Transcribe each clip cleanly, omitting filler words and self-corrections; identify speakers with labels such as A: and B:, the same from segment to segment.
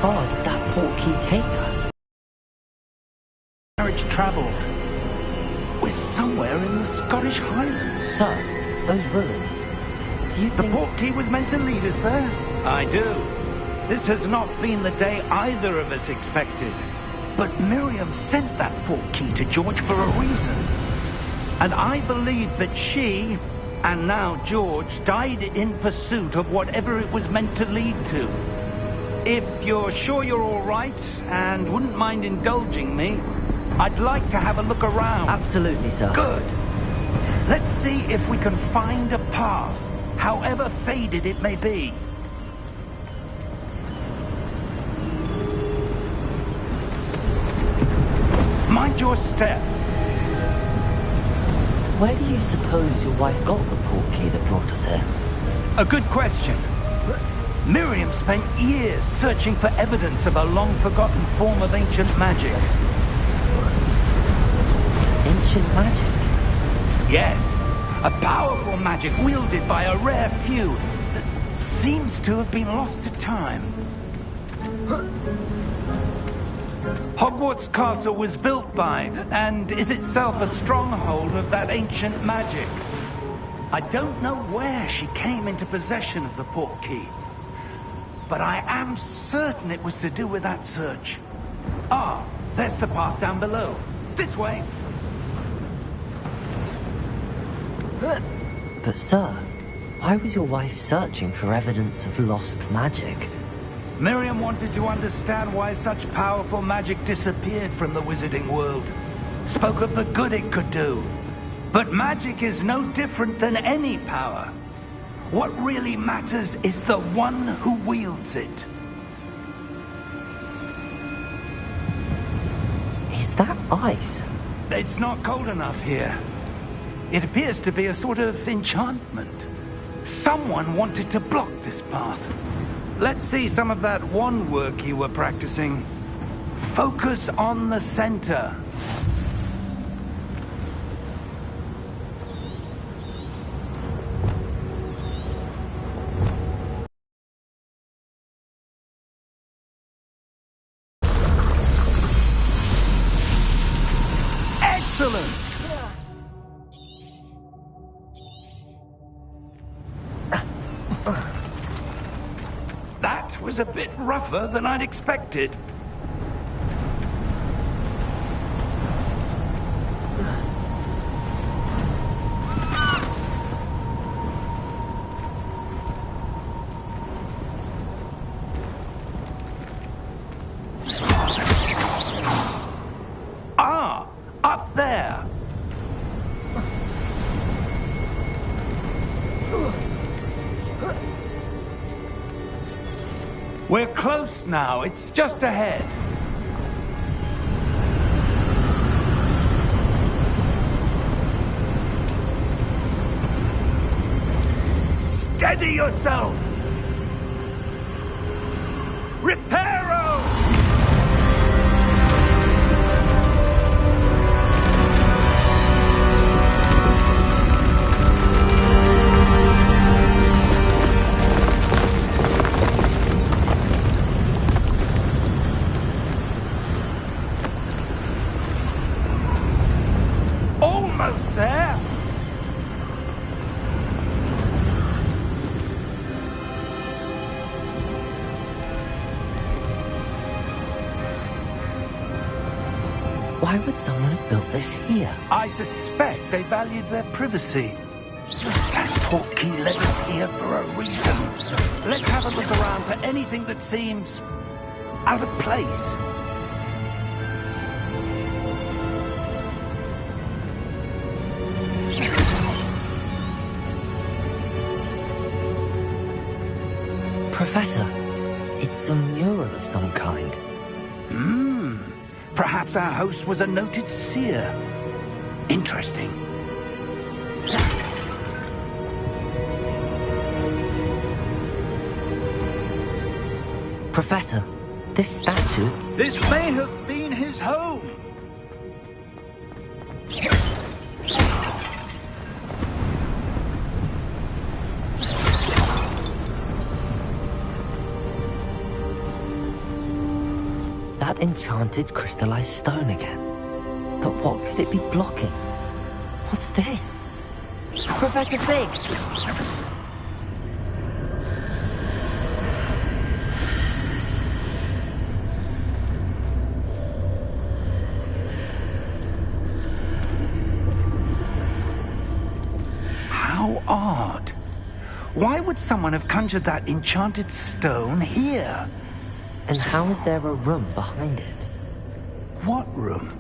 A: far did that portkey take us?
B: Carriage travelled. We're somewhere in the Scottish Highlands.
A: Sir, those ruins. Do you
B: The
A: think...
B: portkey was meant to lead us there? I do. This has not been the day either of us expected. But Miriam sent that portkey to George for a reason. And I believe that she, and now George, died in pursuit of whatever it was meant to lead to. If you're sure you're all right, and wouldn't mind indulging me, I'd like to have a look around.
A: Absolutely, sir.
B: Good. Let's see if we can find a path, however faded it may be. Mind your step.
A: Where do you suppose your wife got the portkey that brought us here?
B: A good question. Miriam spent years searching for evidence of a long-forgotten form of ancient magic.
A: Ancient magic?
B: Yes, a powerful magic wielded by a rare few that seems to have been lost to time. Hogwarts Castle was built by, and is itself a stronghold of that ancient magic. I don't know where she came into possession of the portkey, but I am certain it was to do with that search. Ah, there's the path down below. This way.
A: But sir, why was your wife searching for evidence of lost magic?
B: Miriam wanted to understand why such powerful magic disappeared from the wizarding world. Spoke of the good it could do. But magic is no different than any power. What really matters is the one who wields it.
A: Is that ice?
B: It's not cold enough here. It appears to be a sort of enchantment. Someone wanted to block this path. Let's see some of that wand work you were practicing. Focus on the center. Excellent! That was a bit rougher than I'd expected. Ah, up there. We're close now. It's just ahead. Steady yourself! Reparo! Almost there!
A: Why would someone have built this here?
B: I suspect they valued their privacy. That portkey led us here for a reason. Let's have a look around for anything that seems out of place.
A: Professor, it's a mural of some kind.
B: Perhaps our host was a noted seer. Interesting.
A: Professor, this statue...
B: This may have been his home.
A: that enchanted crystallized stone again. But what could it be blocking? What's this? Professor Fig!
B: How odd. Why would someone have conjured that enchanted stone here?
A: And how is there a room behind it?
B: What room?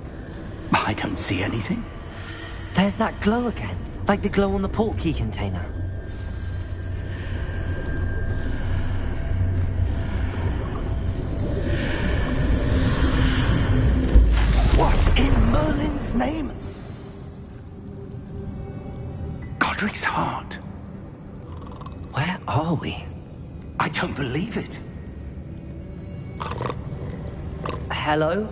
B: I don't see anything.
A: There's that glow again, like the glow on the portkey container.
B: What in Merlin's name? Godric's heart.
A: Where are we?
B: I don't believe it.
A: Hello?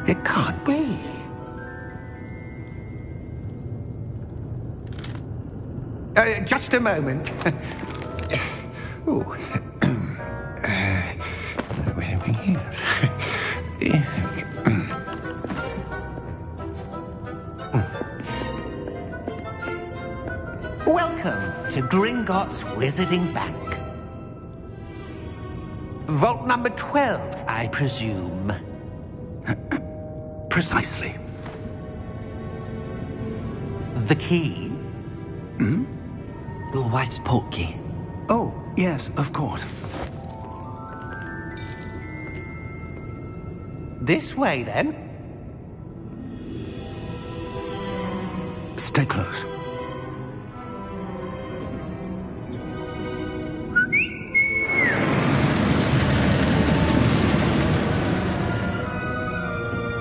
B: It can't be. Just a moment. Oh. Where are we here? Welcome to Gringotts Wizarding Bank. Vault number 12, I presume. Precisely. The key?
A: Hmm? Your wife's portkey.
B: Oh, yes, of course. This way, then. Stay close.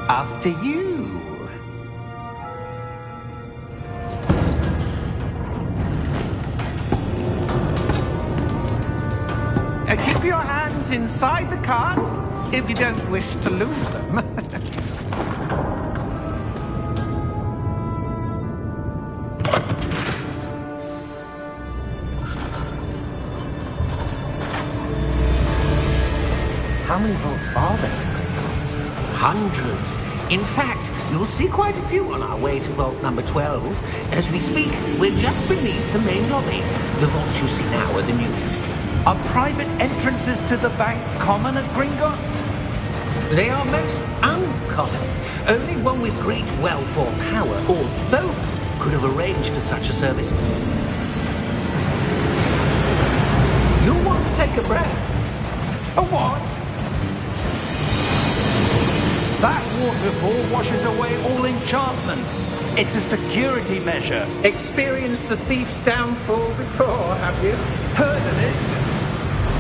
B: After you. Keep your hands inside the cart if you don't wish to lose them.
A: How many vaults are there in Gringotts?
C: Hundreds. In fact, you'll see quite a few on our way to vault number 12. As we speak, we're just beneath the main lobby. The vaults you see now are the newest.
B: Are private entrances to the bank common at Gringotts?
C: They are most uncommon. Only one with great wealth or power, or both, could have arranged for such a service. You'll want to take a breath.
B: A what? That waterfall washes away all enchantments. It's a security measure.
C: Experienced the thief's downfall before, have you?
B: Heard of it?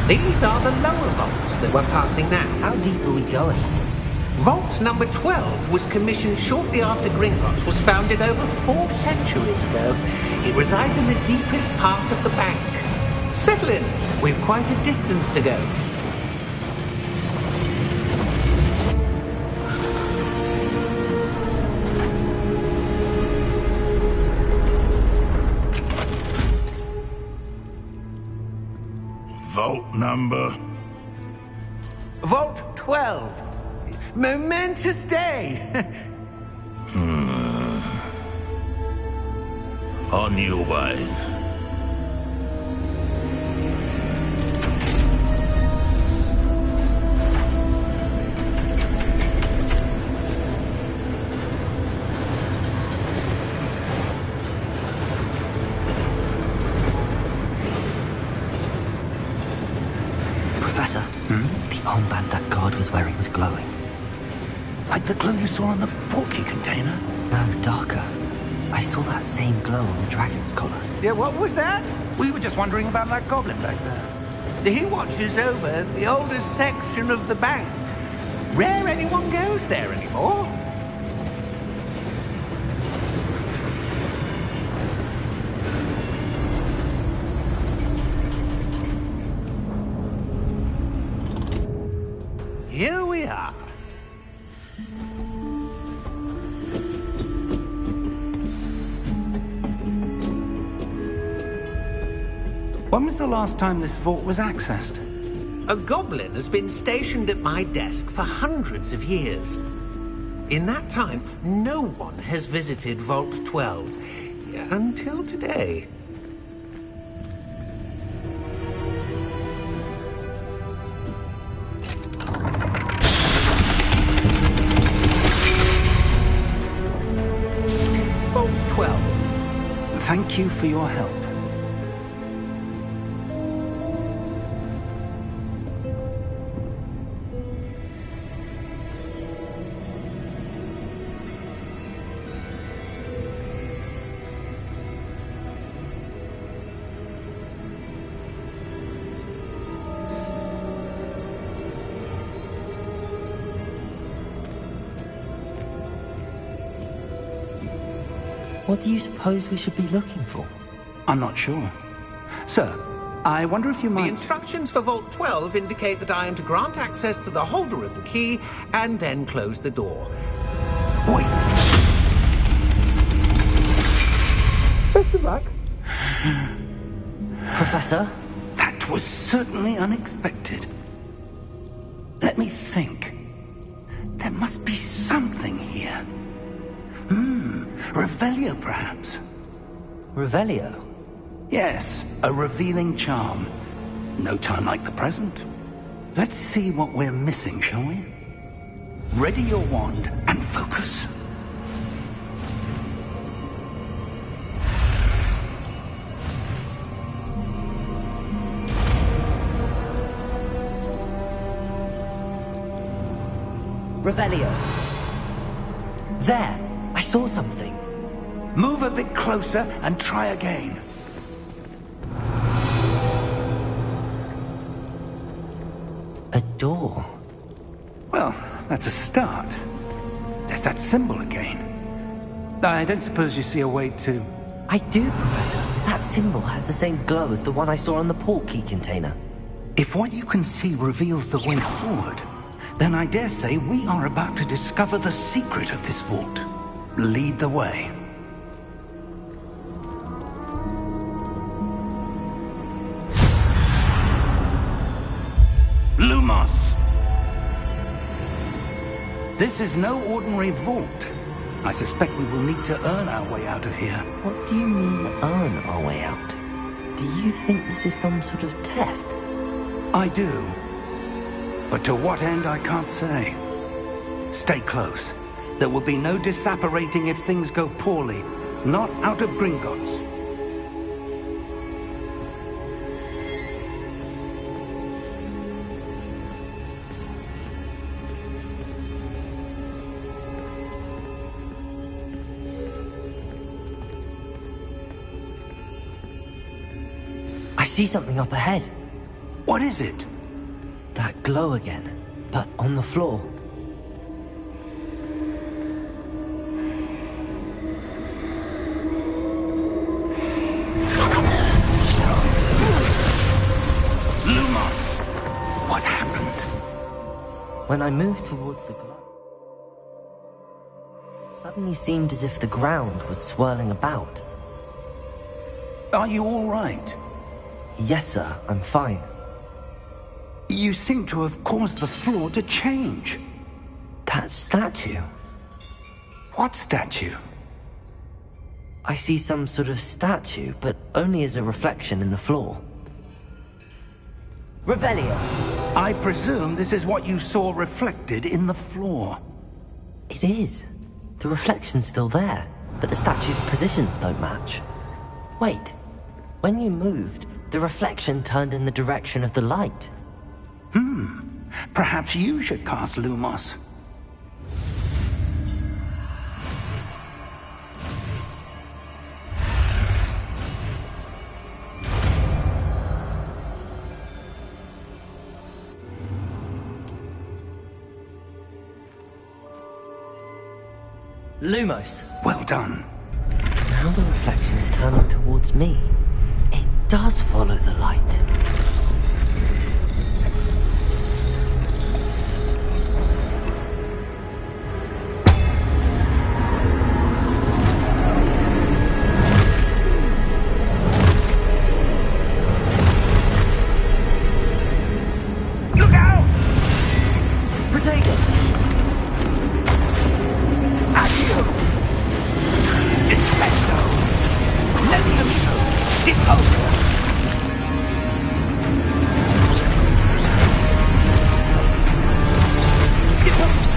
C: These are the lower vaults that we're passing now.
A: How deep are we going?
C: Vault number 12 was commissioned shortly after Gringotts was founded over 4 centuries ago. It resides in the deepest part of the bank. Settle in. We've quite a distance to go.
D: Vault number?
B: Vault 12. Momentous day.
D: On your way.
A: Professor, the armband that guard was wearing was glowing.
B: Like the glow you saw on the portkey container?
A: No, darker. I saw that same glow on the dragon's collar.
B: Yeah, what was that? We were just wondering about that goblin back there. He watches over the oldest section of the bank. Rare anyone goes there anymore.
C: here we are.
B: When was the last time this vault was accessed?
C: A goblin has been stationed at my desk for hundreds of years. In that time, no one has visited Vault 12 until today. Vault 12.
B: Thank you for your help.
A: What do you suppose we should be looking for?
B: I'm not sure. Sir, I wonder if you might...
C: The instructions for Vault 12 indicate that I am to grant access to the holder of the key and then close the door.
B: Wait!
C: Best of luck.
A: Professor?
B: That was certainly unexpected. Let me think. There must be something here. Revelio, perhaps?
A: Revelio?
B: Yes, a revealing charm. No time like the present. Let's see what we're missing, shall we? Ready your wand and focus.
A: Revelio. There! I saw something.
B: Move a bit closer and try again.
A: A door.
B: Well, that's a start. There's that symbol again. I don't suppose you see a way to...
A: I do, Professor. That symbol has the same glow as the one I saw on the port key container.
B: If what you can see reveals the way forward, then I dare say we are about to discover the secret of this vault. Lead the way. Lumos! This is no ordinary vault. I suspect we will need to earn our way out of here.
A: What do you mean, earn our way out? Do you think this is some sort of test?
B: I do. But to what end, I can't say. Stay close. There will be no disapparating if things go poorly. Not out of Gringotts.
A: I see something up ahead.
B: What is it?
A: That glow again, but on the floor.
B: Lumos! What happened?
A: When I moved towards the glow, it suddenly seemed as if the ground was swirling about.
B: Are you all right?
A: Yes, sir, I'm fine.
B: You seem to have caused the floor to change.
A: That statue.
B: What statue?
A: I see some sort of statue, but only as a reflection in the floor. Revelio!
B: I presume this is what you saw reflected in the floor.
A: It is. The reflection's still there, but the statue's positions don't match. Wait. When you moved, the reflection turned in the direction of the light.
B: Perhaps you should cast Lumos.
A: Lumos!
B: Well done.
A: Now the reflection is turning towards me. It does follow the light.
B: Accio! Descendo! Levioso! Deposo! Deposo!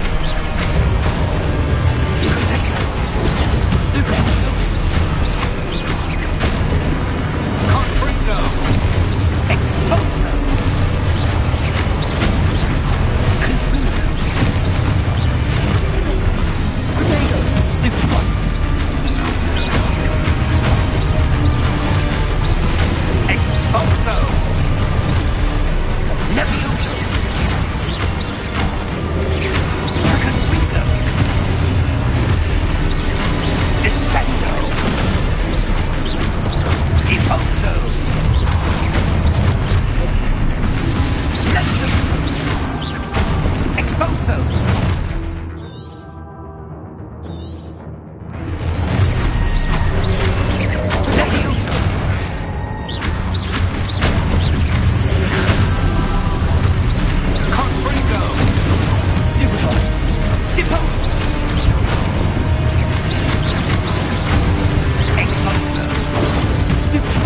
B: Protectus! Stupendo! Confringo! Exposo! Confuso! Protego! Stupido! Exposo! Levioso! Confuso! Descendo! Deposo! Levioso! Exposo! Levioso! Confringo! Stupido! Deposo! Exposo! Stupido!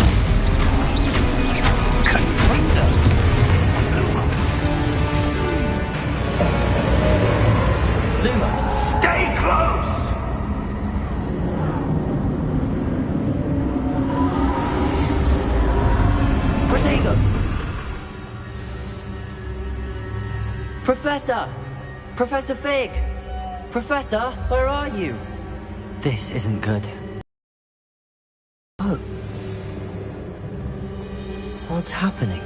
B: Confringo! Lumos! Stay close! Protego!
A: Professor! Professor Fig! Professor, where are you? This isn't good. Oh. What's happening?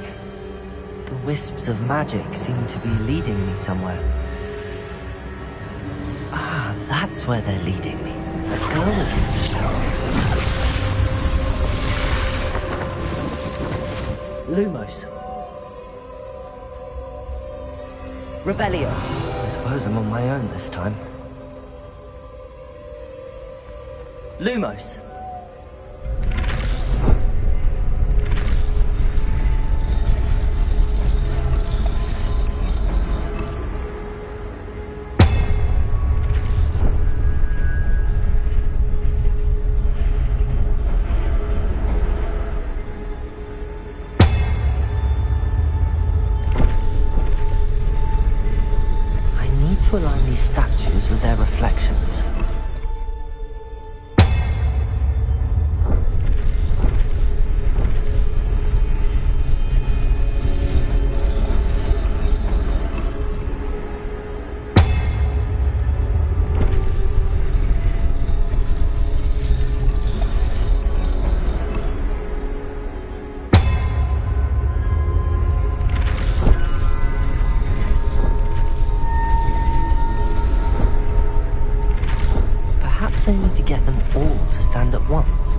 A: The wisps of magic seem to be leading me somewhere. Ah, that's where they're leading me. A glow Lumos. Revelio. I suppose I'm on my own this time. Lumos. To align these statues with their reflections. Perhaps I need to get them all to stand at once.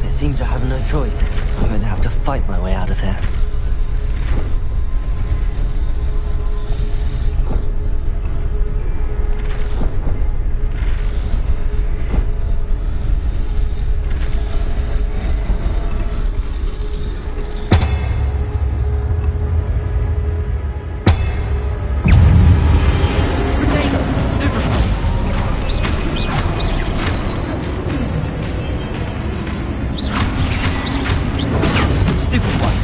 A: Seems I have no choice. I'm going to have to fight my way out of here. Stupid one.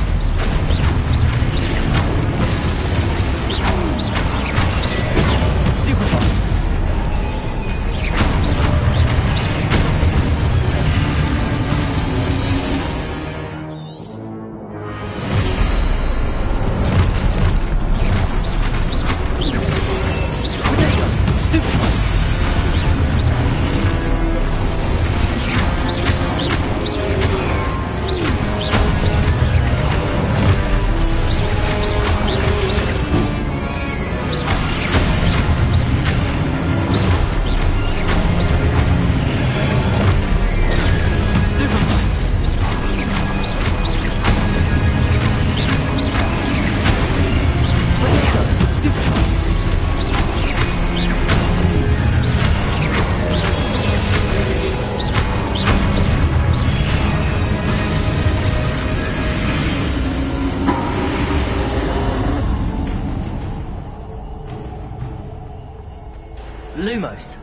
A: Lumos.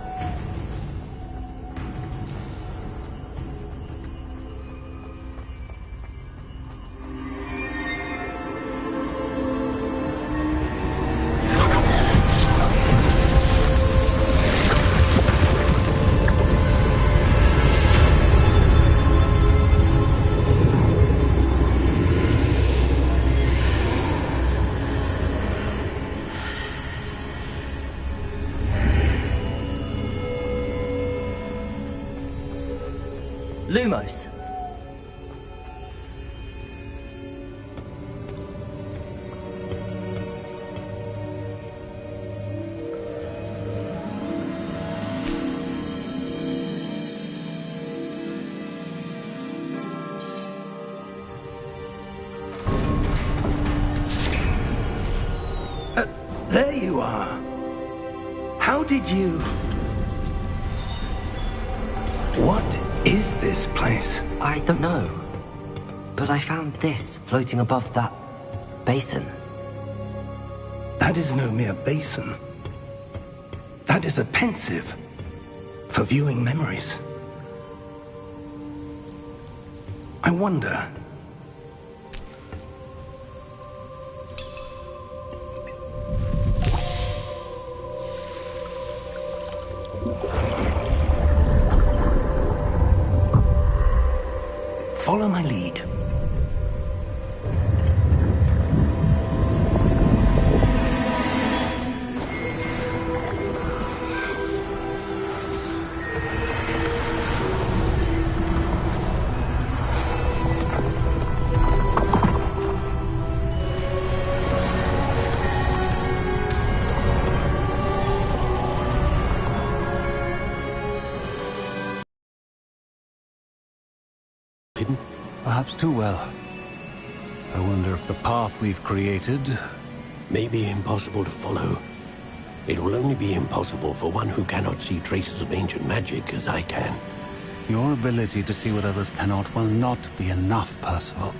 A: Lumos.
B: There you are. How did you... What is this place?
A: I don't know. But I found this floating above that basin.
B: That is no mere basin. That is a pensive for viewing memories. I wonder... Follow my lead.
E: Perhaps too well. I wonder if the path we've created
F: may be impossible to follow. It will only be impossible for one who cannot see traces of ancient magic as I can.
E: Your ability to see what others cannot will not be enough, Percival.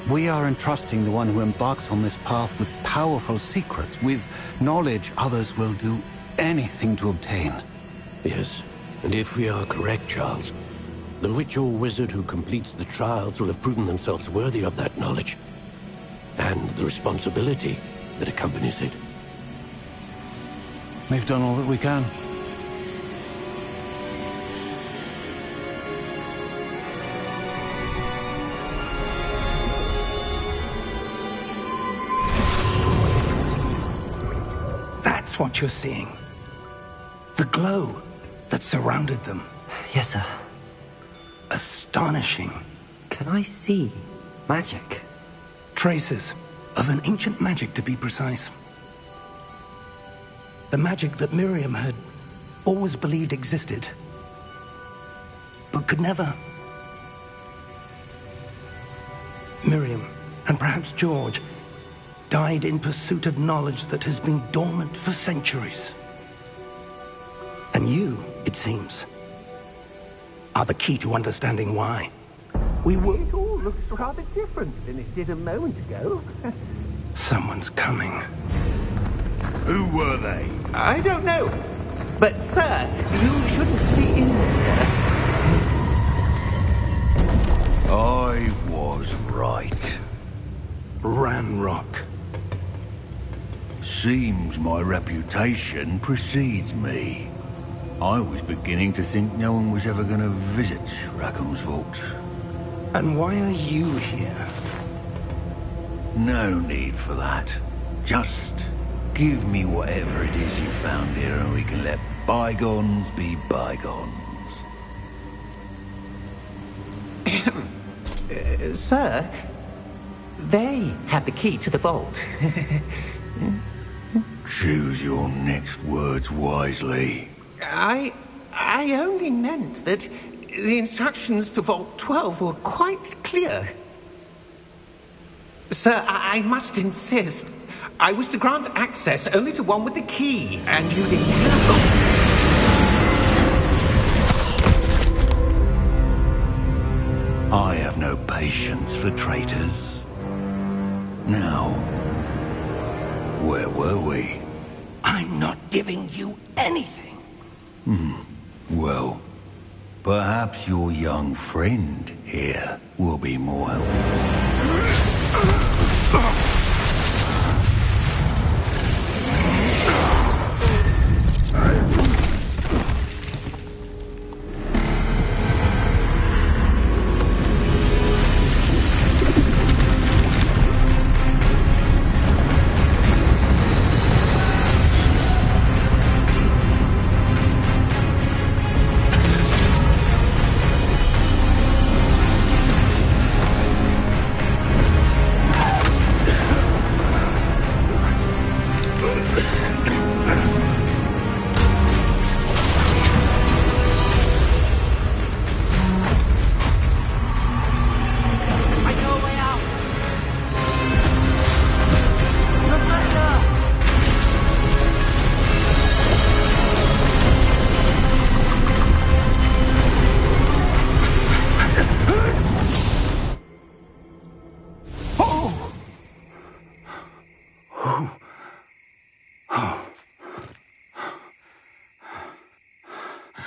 E: We are entrusting the one who embarks on this path with powerful secrets, with knowledge others will do anything to obtain.
F: Yes, and if we are correct, Charles, the witch or wizard who completes the trials will have proven themselves worthy of that knowledge, and the responsibility that accompanies it.
E: We've done all that we can.
B: That's what you're seeing. The glow that surrounded them.
A: Yes, sir.
B: Astonishing.
A: Can I see magic?
B: Traces of an ancient magic, to be precise. The magic that Miriam had always believed existed, but could never. Miriam, and perhaps George, died in pursuit of knowledge that has been dormant for centuries. And you, it seems, are the key to understanding why. We were...
C: It all looks rather different than it did a moment ago.
B: Someone's coming.
D: Who were they?
C: I don't know. But, sir, you shouldn't be in here.
D: I was right.
B: Ranrock.
D: Seems my reputation precedes me. I was beginning to think no one was ever going to visit Rackham's vault.
B: And why are you here?
D: No need for that. Just give me whatever it is you found here and we can let bygones be bygones.
C: Sir, they had the key to the vault.
D: Choose your next words wisely.
C: I only meant that the instructions to Vault 12 were quite clear. Sir, I must insist. I was to grant access only to one with the key, and you didn't have it.
D: I have no patience for traitors. Now, where were we?
B: I
C: I'm not giving you anything.
D: Well, perhaps your young friend here will be more helpful.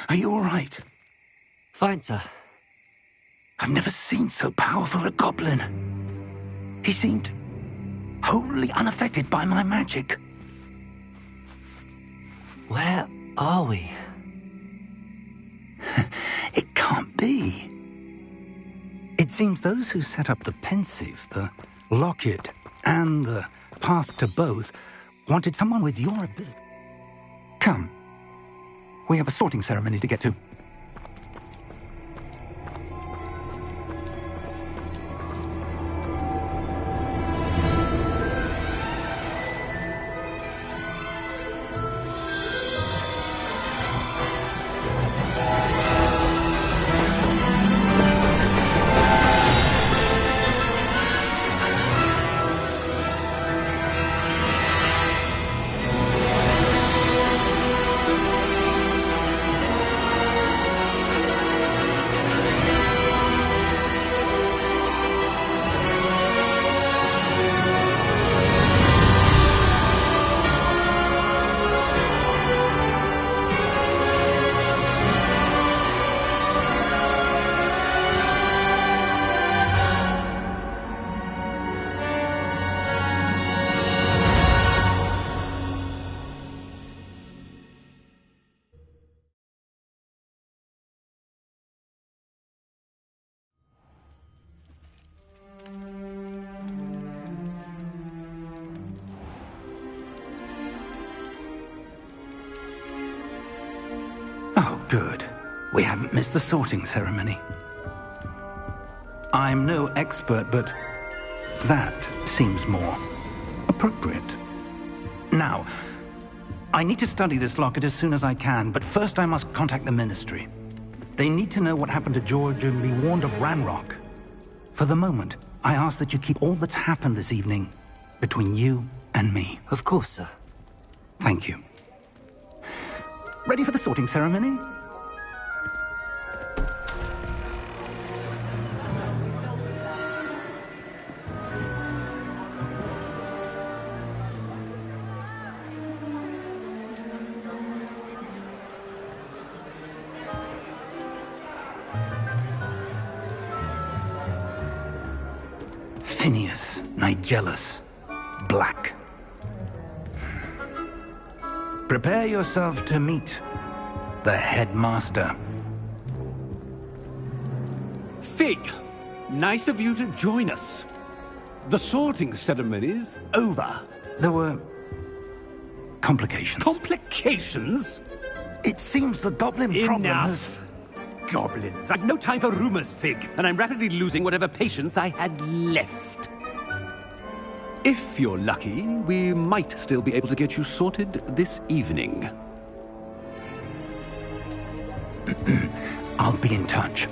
B: Are you all right?
A: Fine, sir.
B: I've never seen so powerful a goblin. He seemed wholly unaffected by my magic.
A: Where are we?
B: It can't be. It seems those who set up the pensive, the locket, and the path to both wanted someone with your ability. Come. We have a sorting ceremony to get to. Oh, good. We haven't missed the sorting ceremony. I'm no expert, but that seems more appropriate. Now, I need to study this locket as soon as I can, but first I must contact the Ministry. They need to know what happened to George and be warned of Ranrock. For the moment, I ask that you keep all that's happened this evening between you and me.
A: Of course, sir.
B: Thank you. Ready for the sorting ceremony? Phineas, Nigellus, Black. Prepare yourself to meet the headmaster.
G: Fig, nice of you to join us. The sorting ceremony's over.
B: There were complications.
G: Complications?
B: It seems the goblin problem has...
G: Enough! Goblins. I've no time for rumors, Fig, and I'm rapidly losing whatever patience I had left. If you're lucky, we might still be able to get you sorted this evening.
B: I'll be in touch.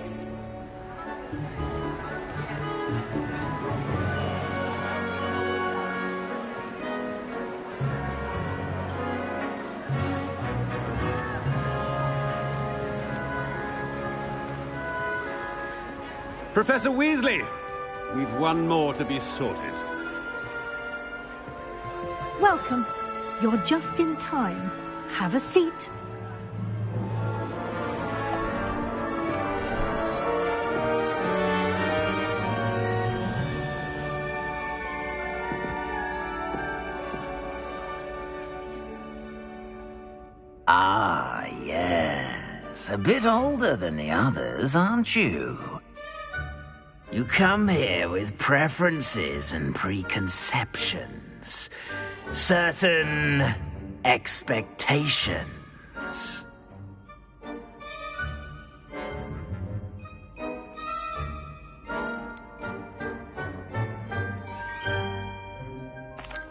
G: Professor Weasley, we've one more to be sorted.
H: Welcome. You're just in time. Have a seat.
B: Ah, yes. A bit older than the others, aren't you? You come here with preferences and preconceptions. Certain expectations.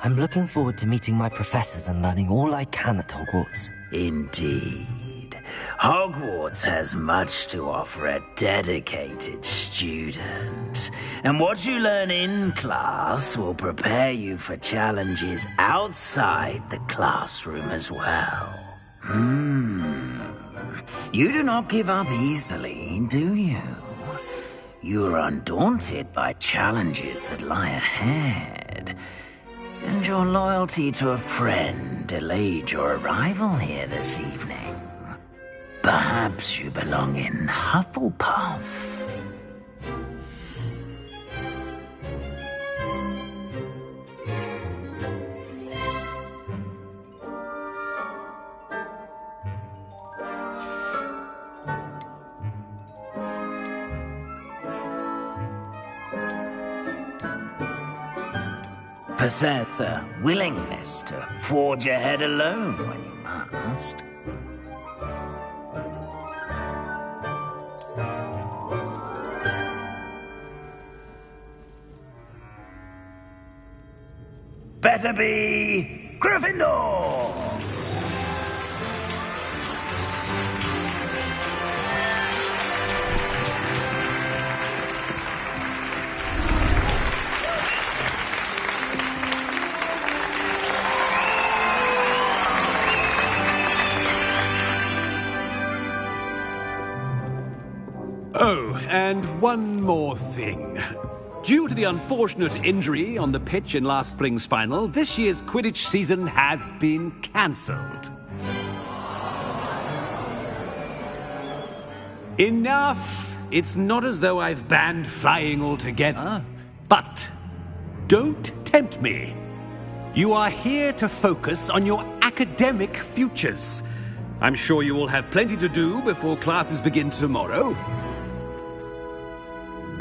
A: I'm looking forward to meeting my professors and learning all I can at Hogwarts.
B: Indeed. Hogwarts has much to offer a dedicated student. And what you learn in class will prepare you for challenges outside the classroom as well. You do not give up easily, do you? You are undaunted by challenges that lie ahead. And your loyalty to a friend delayed your arrival here this evening. Perhaps you belong in Hufflepuff. Possess a willingness to forge ahead alone when you must. Better be Gryffindor!
G: Oh, and one more thing. Due to the unfortunate injury on the pitch in last spring's final, this year's Quidditch season has been cancelled. Enough! It's not as though I've banned flying altogether. But don't tempt me. You are here to focus on your academic futures. I'm sure you will have plenty to do before classes begin tomorrow.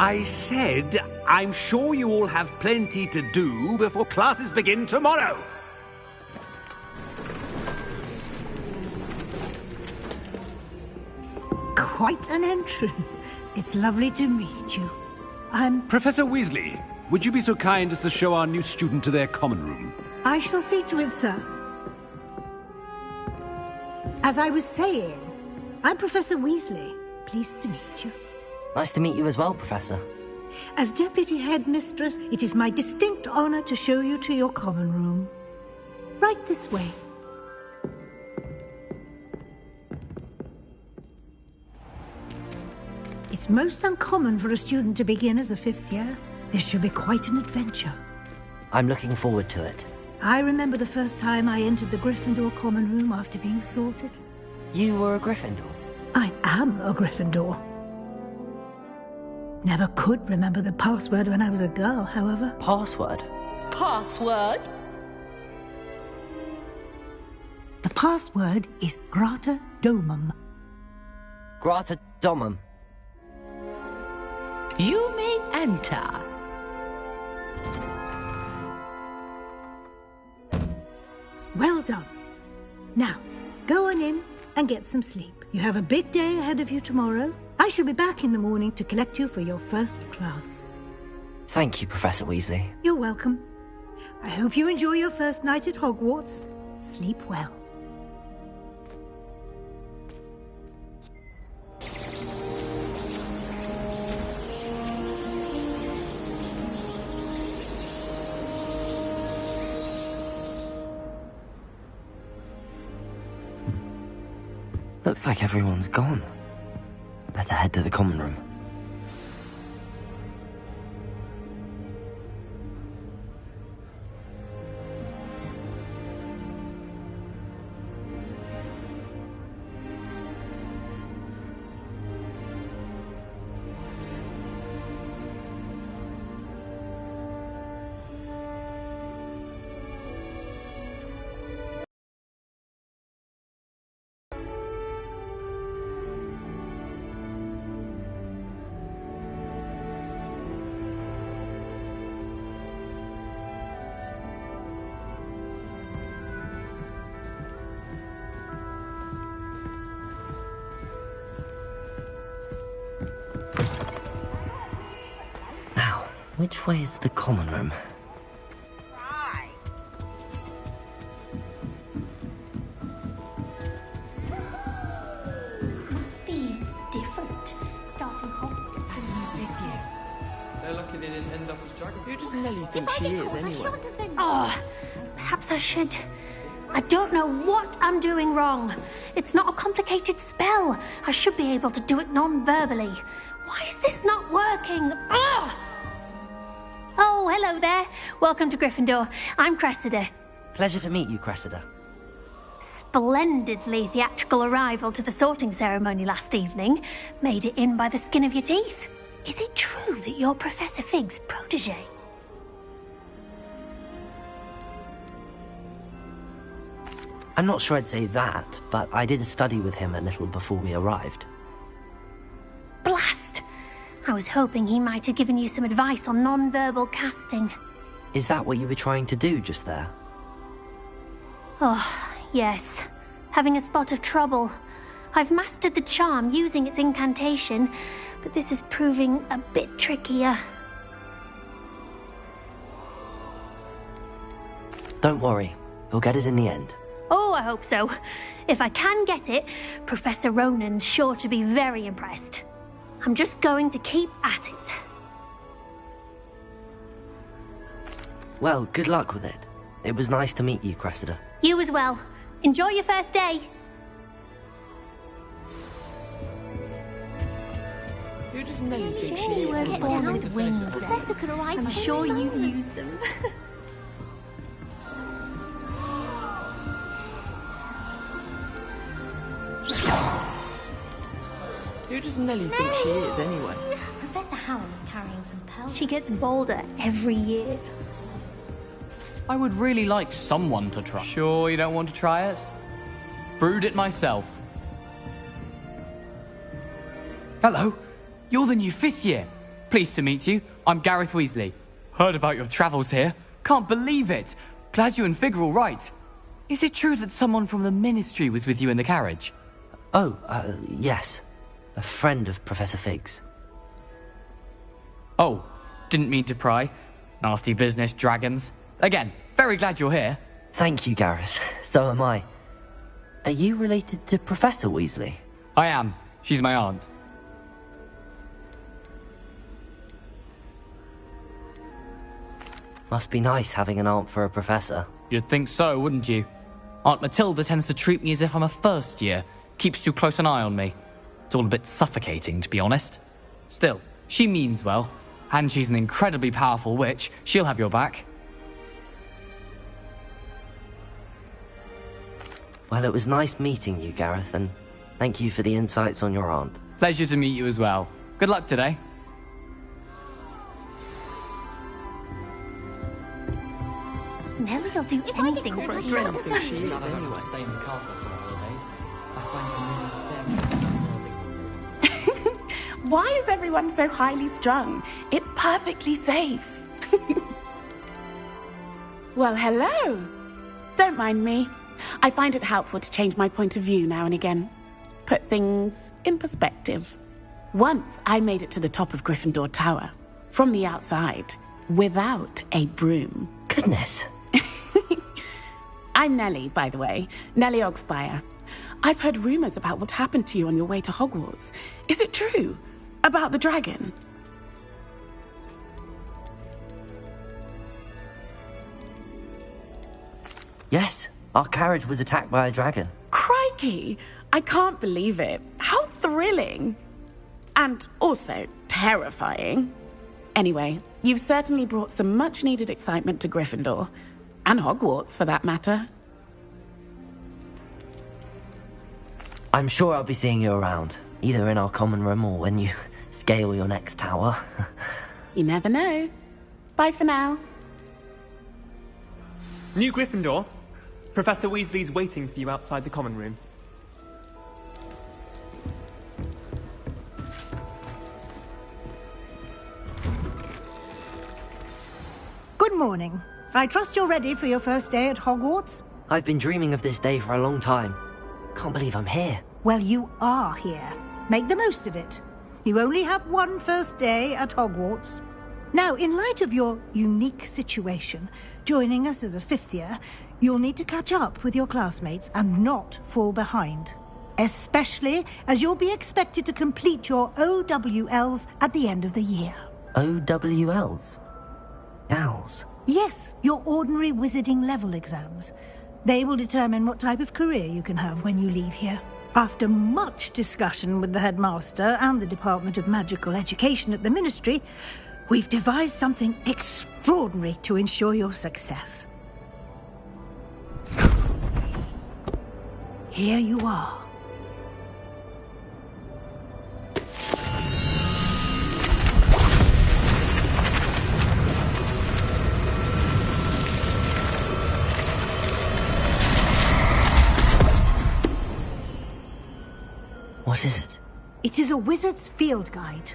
G: I said, I'm sure you all have plenty to do before classes begin tomorrow.
H: Quite an entrance. It's lovely to meet you. I'm...
G: Professor Weasley, would you be so kind as to show our new student to their common room?
H: I shall see to it, sir. As I was saying, I'm Professor Weasley. Pleased to meet you.
A: Nice to meet you as well, Professor.
H: As Deputy Headmistress, it is my distinct honor to show you to your common room. Right this way. It's most uncommon for a student to begin as a fifth year. This should be quite an adventure.
A: I'm looking forward to it.
H: I remember the first time I entered the Gryffindor common room after being sorted.
A: You were a Gryffindor?
H: I am a Gryffindor. Never could remember the password when I was a girl, however.
A: Password?
I: Password?
H: The password is Grata Domum.
A: Grata Domum.
I: You may enter.
H: Well done. Now, go on in and get some sleep. You have a big day ahead of you tomorrow. I shall be back in the morning to collect you for your first class.
A: Thank you, Professor Weasley.
H: You're welcome. I hope you enjoy your first night at Hogwarts. Sleep well.
A: Looks like everyone's gone. Better head to the common room. Which way is the common room?
J: Must be different. Starting Hogwarts in
K: They're lucky they didn't end up as dragon.
L: Who does Nelly think she is, anyway?
J: Oh, perhaps I should. I don't know what I'm doing wrong. It's not a complicated spell. I should be able to do it non-verbally. Why is this not working? Ugh! Oh, hello there. Welcome to Gryffindor. I'm Cressida.
A: Pleasure to meet you, Cressida.
J: Splendidly theatrical arrival to the sorting ceremony last evening. Made it in by the skin of your teeth. Is it true that you're Professor Fig's protege?
A: I'm not sure I'd say that, but I did study with him a little before we arrived.
J: Blast! I was hoping he might have given you some advice on non-verbal casting.
A: Is that what you were trying to do just there?
J: Oh, yes. Having a spot of trouble. I've mastered the charm using its incantation, but this is proving a bit trickier.
A: Don't worry, we'll get it in the end.
J: Oh, I hope so. If I can get it, Professor Ronan's sure to be very impressed. I'm just going to keep at it.
A: Well, good luck with it. It was nice to meet you, Cressida.
J: You as well. Enjoy your first day.
L: Who does Nelly think she
J: You
L: is,
J: were
L: anyway?
J: born with wings then.
I: Professor could arrive.
J: I'm sure you've used them.
L: Who does Nelly think she is, anyway?
I: Professor Howell is carrying some pearls.
J: She gets bolder every year.
M: I would really like someone to try. Sure you don't want to try it? Brewed it myself. Hello, you're the new 5th year. Pleased to meet you. I'm Gareth Weasley. Heard about your travels here. Can't believe it. Glad you and Fig are all right. Is it true that someone from the Ministry was with you in the carriage?
A: Oh, yes. A friend of Professor Fig's.
M: Oh, didn't mean to pry. Nasty business, dragons. Again, very glad you're here.
A: Thank you, Gareth. So am I. Are you related to Professor Weasley?
M: I am. She's my aunt.
A: Must be nice having an aunt for a professor.
M: You'd think so, wouldn't you? Aunt Matilda tends to treat me as if I'm a first year. Keeps too close an eye on me. It's all a bit suffocating, to be honest. Still, she means well. And she's an incredibly powerful witch. She'll have your back.
A: Well, it was nice meeting you, Gareth, and thank you for the insights on your aunt.
M: Pleasure to meet you as well. Good luck today.
J: Nelly'll do anything for a
L: Who
J: thrill.
L: does Nelly think she is, anyway?
M: Stay in the castle for the holidays. I find
N: Why is everyone so highly strung? It's perfectly safe. Well, hello. Don't mind me. I find it helpful to change my point of view now and again. Put things in perspective. Once I made it to the top of Gryffindor Tower, from the outside, without a broom.
A: Goodness.
N: I'm Nelly, by the way. Nelly Ogspire. I've heard rumors about what happened to you on your way to Hogwarts. Is it true? About the dragon?
A: Yes, our carriage was attacked by a dragon.
N: Crikey! I can't believe it. How thrilling! And also terrifying. Anyway, you've certainly brought some much-needed excitement to Gryffindor. And Hogwarts, for that matter.
A: I'm sure I'll be seeing you around, either in our common room or when you scale your next tower.
N: You never know. Bye for now.
K: New Gryffindor. Professor Weasley's waiting for you outside the common room.
H: Good morning. I trust you're ready for your first day at Hogwarts?
A: I've been dreaming of this day for a long time. Can't believe I'm here.
H: Well, you are here. Make the most of it. You only have one first day at Hogwarts. Now, in light of your unique situation, joining us as a 5th year, you'll need to catch up with your classmates and not fall behind. Especially as you'll be expected to complete your OWLs at the end of the year.
A: OWLs? Owls?
H: Yes, your ordinary wizarding level exams. They will determine what type of career you can have when you leave here. After much discussion with the headmaster and the Department of Magical Education at the Ministry, we've devised something extraordinary to ensure your success. Here you are.
A: What is it?
H: It is a wizard's field guide.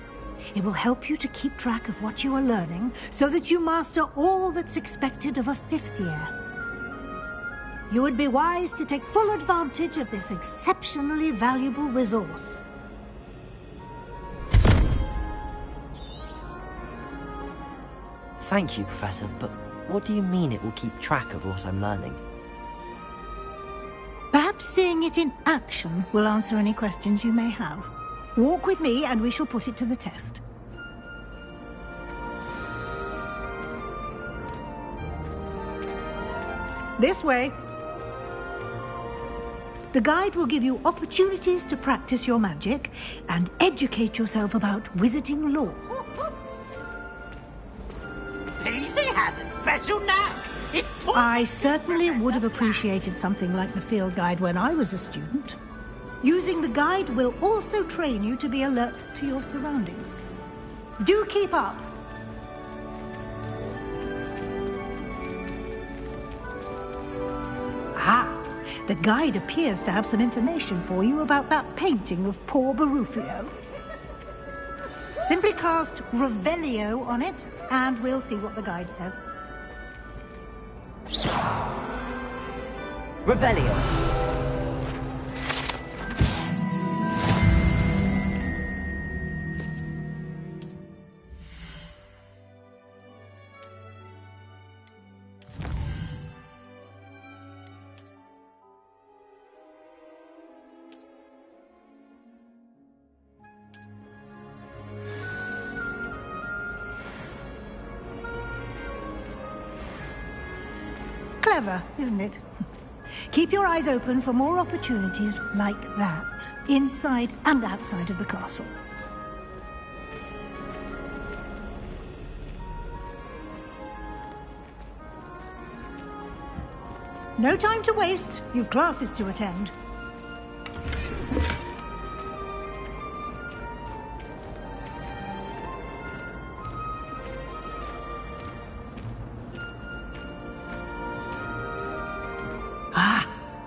H: It will help you to keep track of what you are learning so that you master all that's expected of a 5th year. You would be wise to take full advantage of this exceptionally valuable resource.
A: Thank you, Professor, but what do you mean it will keep track of what I'm learning?
H: Perhaps seeing it in action will answer any questions you may have. Walk with me and we shall put it to the test. This way. The guide will give you opportunities to practice your magic and educate yourself about wizarding lore.
C: Peasy has a special knack. It's
H: I certainly would have appreciated something like the field guide when I was a student. Using the guide will also train you to be alert to your surroundings. Do keep up. Ah, the guide appears to have some information for you about that painting of poor Barufio. Simply cast Revelio on it, and we'll see what the guide says.
A: Revelio.
H: Clever, isn't it? Keep your eyes open for more opportunities like that, inside and outside of the castle. No time to waste. You've classes to attend.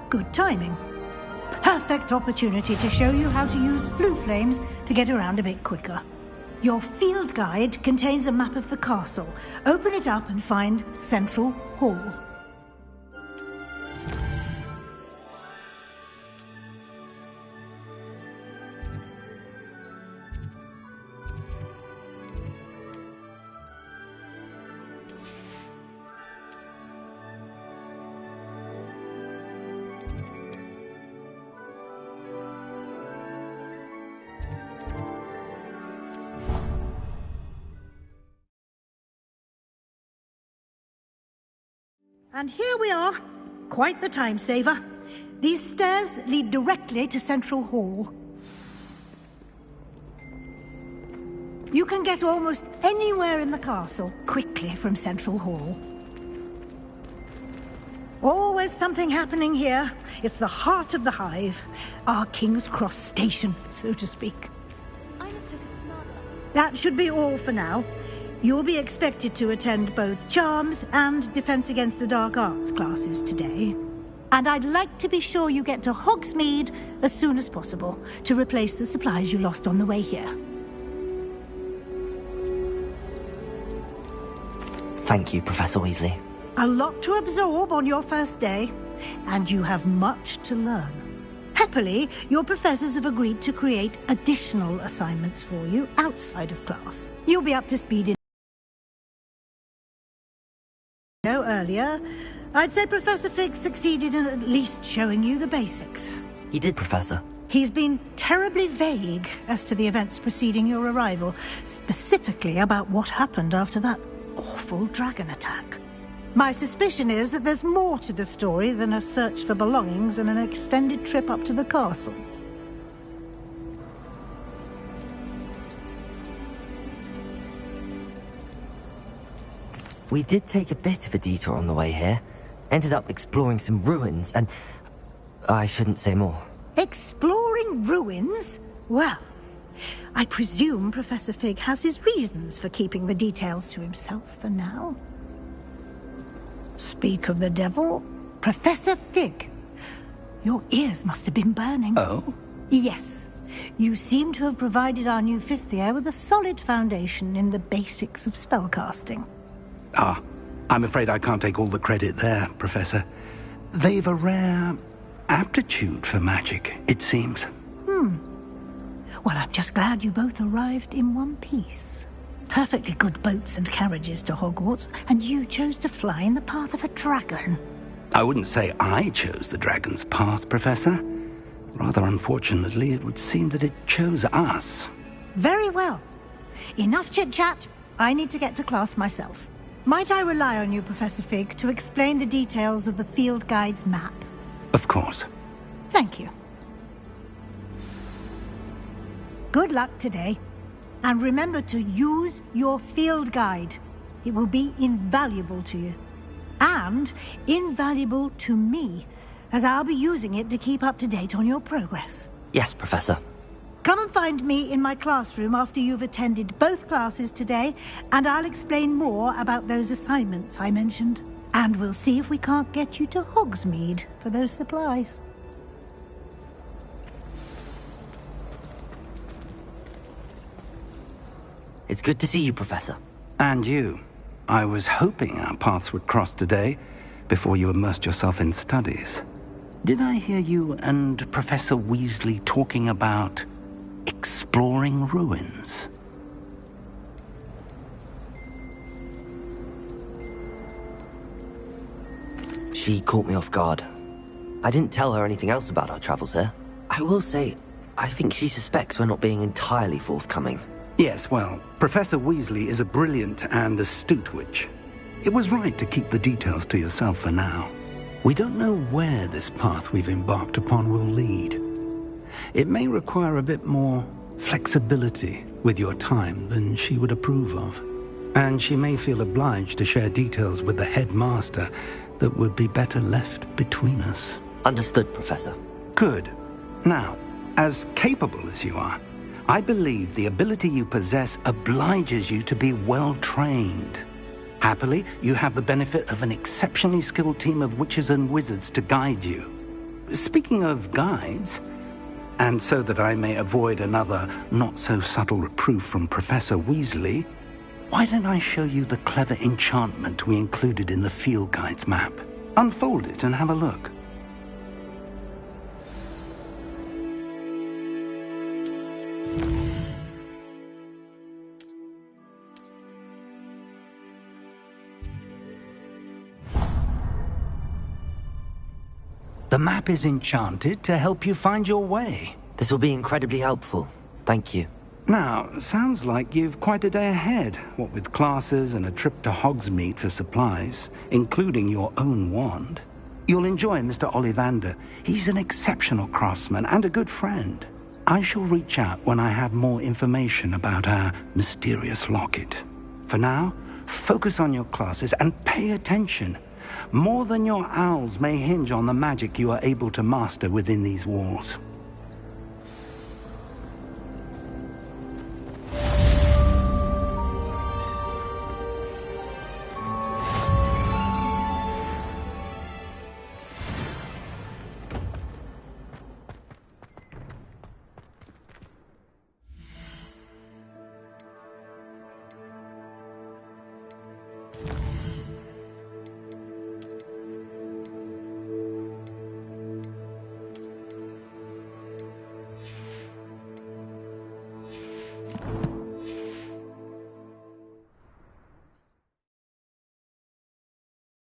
H: Good timing. Perfect opportunity to show you how to use flue flames to get around a bit quicker. Your field guide contains a map of the castle. Open it up and find Central Hall. And here we are. Quite the time saver. These stairs lead directly to Central Hall. You can get almost anywhere in the castle quickly from Central Hall. Always something happening here. It's the heart of the hive. Our King's Cross station, so to speak. That should be all for now. You'll be expected to attend both Charms and Defense Against the Dark Arts classes today. And I'd like to be sure you get to Hogsmeade as soon as possible to replace the supplies you lost on the way here.
A: Thank you, Professor Weasley.
H: A lot to absorb on your first day, and you have much to learn. Happily, your professors have agreed to create additional assignments for you outside of class. You'll be up to speed in earlier, I'd say Professor Fig succeeded in at least showing you the basics.
A: He did, Professor.
H: He's been terribly vague as to the events preceding your arrival, specifically about what happened after that awful dragon attack. My suspicion is that there's more to the story than a search for belongings and an extended trip up to the castle.
A: We did take a bit of a detour on the way here. Ended up exploring some ruins and... I shouldn't say more.
H: Exploring ruins? Well, I presume Professor Fig has his reasons for keeping the details to himself for now. Speak of the devil, Professor Fig. Your ears must have been burning.
B: Oh?
H: Yes. You seem to have provided our new fifth year with a solid foundation in the basics of spellcasting.
B: Ah, I'm afraid I can't take all the credit there, Professor. They've a rare aptitude for magic, it seems.
H: Well, I'm just glad you both arrived in one piece. Perfectly good boats and carriages to Hogwarts, and you chose to fly in the path of a dragon.
B: I wouldn't say I chose the dragon's path, Professor. Rather unfortunately, it would seem that it chose us.
H: Very well. Enough chit-chat. I need to get to class myself. Might I rely on you, Professor Fig, to explain the details of the field guide's map?
B: Of course.
H: Thank you. Good luck today. And remember to use your field guide. It will be invaluable to you. And invaluable to me, as I'll be using it to keep up to date on your progress.
A: Yes, Professor.
H: Come and find me in my classroom after you've attended both classes today, and I'll explain more about those assignments I mentioned. And we'll see if we can't get you to Hogsmeade for those supplies.
A: It's good to see you, Professor.
B: And you. I was hoping our paths would cross today, before you immersed yourself in studies. Did I hear you and Professor Weasley talking about exploring ruins?
A: She caught me off guard. I didn't tell her anything else about our travels here. I will say, I think she suspects we're not being entirely forthcoming.
B: Yes, well, Professor Weasley is a brilliant and astute witch. It was right to keep the details to yourself for now. We don't know where this path we've embarked upon will lead. It may require a bit more flexibility with your time than she would approve of. And she may feel obliged to share details with the headmaster that would be better left between us.
A: Understood, Professor.
B: Good. Now, as capable as you are, I believe the ability you possess obliges you to be well-trained. Happily, you have the benefit of an exceptionally skilled team of witches and wizards to guide you. Speaking of guides, and so that I may avoid another not-so-subtle reproof from Professor Weasley, why don't I show you the clever enchantment we included in the field guide's map? Unfold it and have a look. The map is enchanted to help you find your way.
A: This will be incredibly helpful. Thank you.
B: Now, sounds like you've quite a day ahead, what with classes and a trip to Hogsmeade for supplies, including your own wand. You'll enjoy Mr. Ollivander. He's an exceptional craftsman and a good friend. I shall reach out when I have more information about our mysterious locket. For now, focus on your classes and pay attention. More than your owls may hinge on the magic you are able to master within these walls.